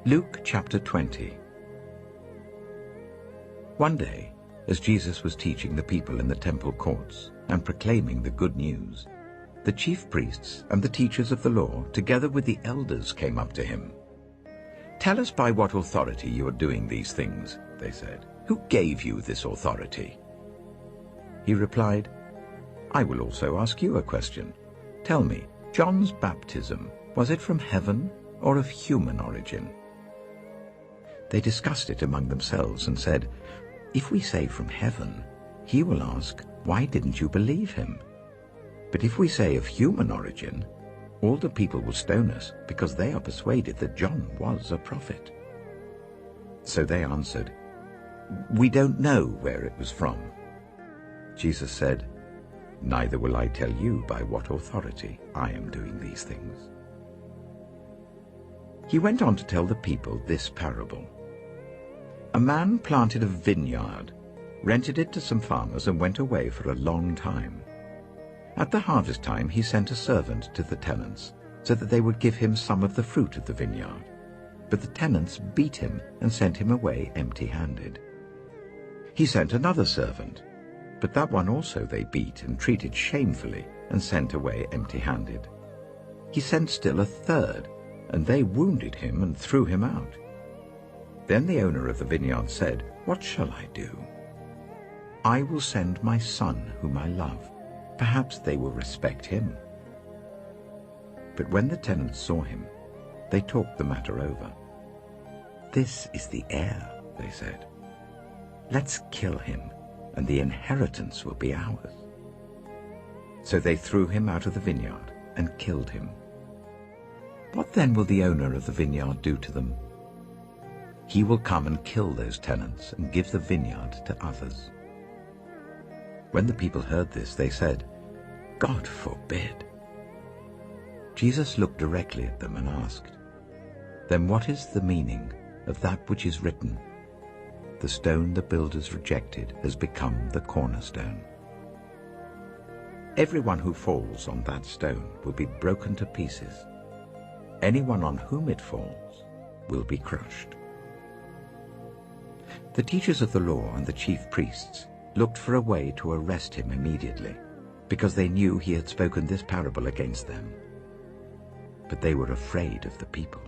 Luke chapter 20. One day, as Jesus was teaching the people in the temple courts and proclaiming the good news, the chief priests and the teachers of the law, together with the elders, came up to him. "Tell us by what authority you are doing these things," they said. "Who gave you this authority?" He replied, "I will also ask you a question. Tell me, John's baptism, was it from heaven or of human origin?" They discussed it among themselves and said, "If we say from heaven, he will ask, 'Why didn't you believe him?' But if we say of human origin, all the people will stone us because they are persuaded that John was a prophet." So they answered, "We don't know where it was from." Jesus said, "Neither will I tell you by what authority I am doing these things." He went on to tell the people this parable. A man planted a vineyard, rented it to some farmers, and went away for a long time. At the harvest time he sent a servant to the tenants, so that they would give him some of the fruit of the vineyard. But the tenants beat him and sent him away empty-handed. He sent another servant, but that one also they beat and treated shamefully and sent away empty-handed. He sent still a third, and they wounded him and threw him out. Then the owner of the vineyard said, "What shall I do? I will send my son whom I love. Perhaps they will respect him." But when the tenants saw him, they talked the matter over. "This is the heir," they said. "Let's kill him, and the inheritance will be ours." So they threw him out of the vineyard and killed him. What then will the owner of the vineyard do to them? He will come and kill those tenants and give the vineyard to others. When the people heard this, they said, "God forbid." Jesus looked directly at them and asked, "Then what is the meaning of that which is written? The stone the builders rejected has become the cornerstone. Everyone who falls on that stone will be broken to pieces. Anyone on whom it falls will be crushed." The teachers of the law and the chief priests looked for a way to arrest him immediately, because they knew he had spoken this parable against them. But they were afraid of the people.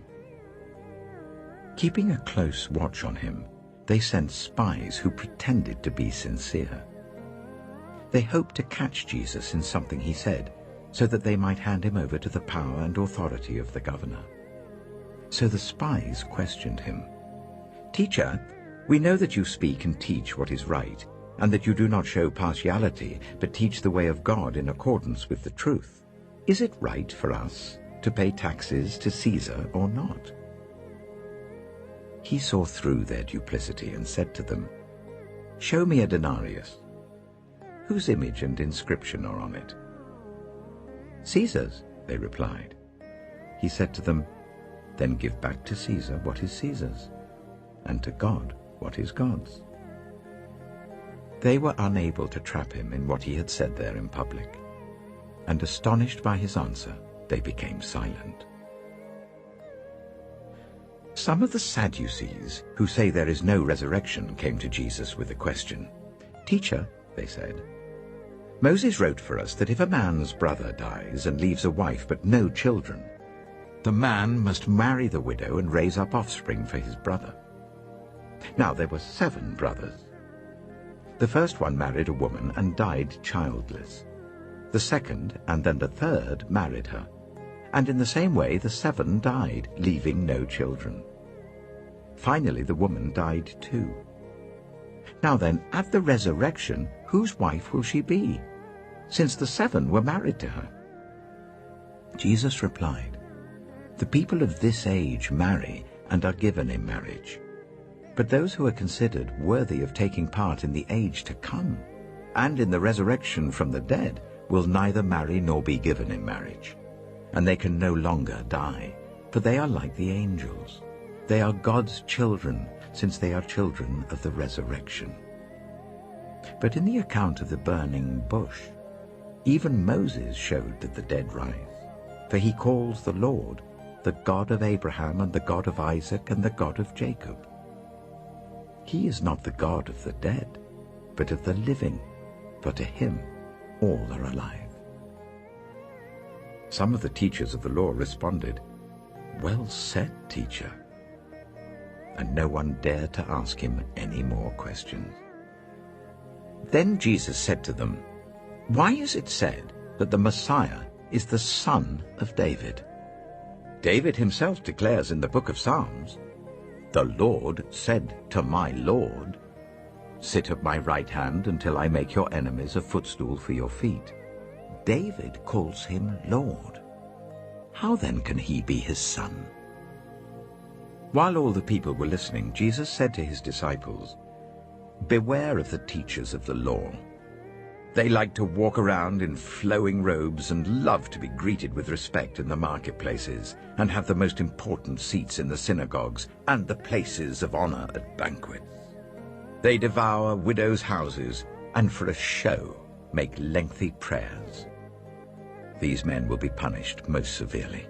Keeping a close watch on him, they sent spies who pretended to be sincere. They hoped to catch Jesus in something he said, so that they might hand him over to the power and authority of the governor. So the spies questioned him. "Teacher, we know that you speak and teach what is right, and that you do not show partiality, but teach the way of God in accordance with the truth. Is it right for us to pay taxes to Caesar or not?" He saw through their duplicity and said to them, "Show me a denarius. Whose image and inscription are on it?" "Caesar's," they replied. He said to them, "Then give back to Caesar what is Caesar's, and to God what is God's." They were unable to trap him in what he had said there in public, and astonished by his answer, they became silent. Some of the Sadducees, who say there is no resurrection, came to Jesus with a question. "Teacher," they said, "Moses wrote for us that if a man's brother dies and leaves a wife but no children, the man must marry the widow and raise up offspring for his brother. Now there were 7 brothers. The first one married a woman and died childless. The second and then the third married her, and in the same way the 7 died, leaving no children. Finally the woman died too. Now then, at the resurrection, whose wife will she be, since the 7 were married to her?" Jesus replied, "The people of this age marry and are given in marriage. But those who are considered worthy of taking part in the age to come and in the resurrection from the dead will neither marry nor be given in marriage. And they can no longer die, for they are like the angels. They are God's children, since they are children of the resurrection. But in the account of the burning bush, even Moses showed that the dead rise, for he calls the Lord the God of Abraham and the God of Isaac and the God of Jacob. He is not the God of the dead, but of the living, for to him all are alive." Some of the teachers of the law responded, "Well said, teacher." And no one dared to ask him any more questions. Then Jesus said to them, "Why is it said that the Messiah is the son of David? David himself declares in the book of Psalms, 'The Lord said to my Lord, sit at my right hand until I make your enemies a footstool for your feet.' David calls him Lord. How then can he be his son?" While all the people were listening, Jesus said to his disciples, "Beware of the teachers of the law. They like to walk around in flowing robes and love to be greeted with respect in the marketplaces and have the most important seats in the synagogues and the places of honor at banquets. They devour widows' houses and for a show make lengthy prayers. These men will be punished most severely.